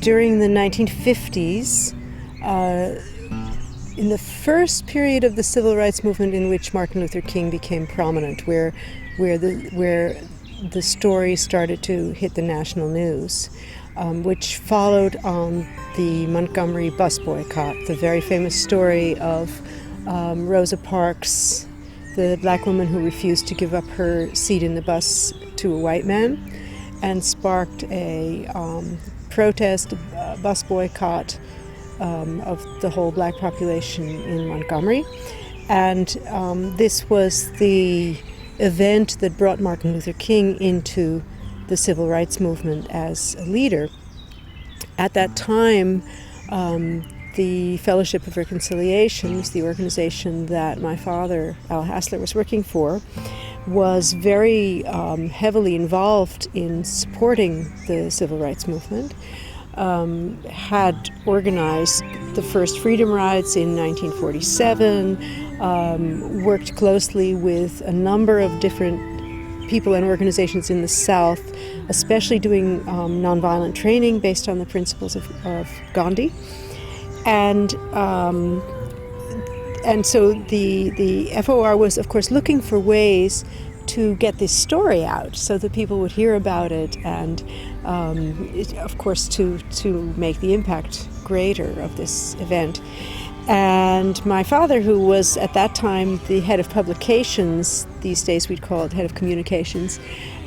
during the 1950s, in the first period of the civil rights movement in which Martin Luther King became prominent, where the story started to hit the national news, which followed on the Montgomery bus boycott, the very famous story of Rosa Parks, the black woman who refused to give up her seat in the bus to a white man, and sparked a protest, bus boycott of the whole black population in Montgomery. And this was the event that brought Martin Luther King into the civil rights movement as a leader. At that time, the Fellowship of Reconciliation, the organization that my father, Al Hassler, was working for, was very heavily involved in supporting the civil rights movement, had organized the first freedom rides in 1947, worked closely with a number of different people and organizations in the South, especially doing nonviolent training based on the principles of Gandhi. And so the FOR was, of course, looking for ways to get this story out so that people would hear about it, and of course to make the impact greater of this event. And my father, who was at that time the head of publications, these days we'd call it head of communications,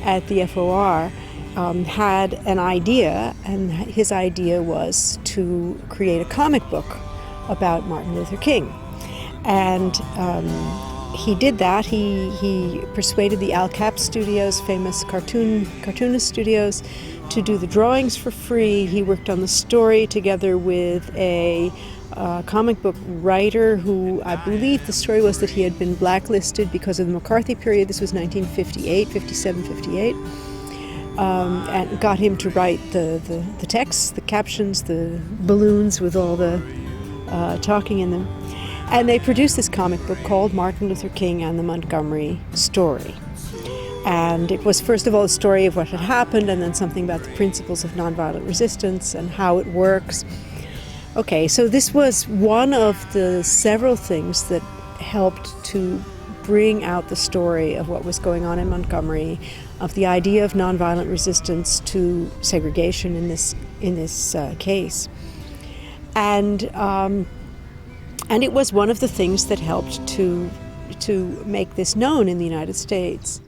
at the FOR, had an idea, and his idea was to create a comic book about Martin Luther King. And he did that. He persuaded the Al Capp Studios, famous cartoonist studios, to do the drawings for free. He worked on the story together with a comic book writer who, I believe the story was that he had been blacklisted because of the McCarthy period. This was 1958, 57, 58. And got him to write the text, the captions, the balloons with all the talking in them. And they produced this comic book called Martin Luther King and the Montgomery Story. And it was, first of all, a story of what had happened, and then something about the principles of nonviolent resistance and how it works. Okay, so this was one of the several things that helped to bring out the story of what was going on in Montgomery, of the idea of nonviolent resistance to segregation in this case. And it was one of the things that helped to make this known in the United States.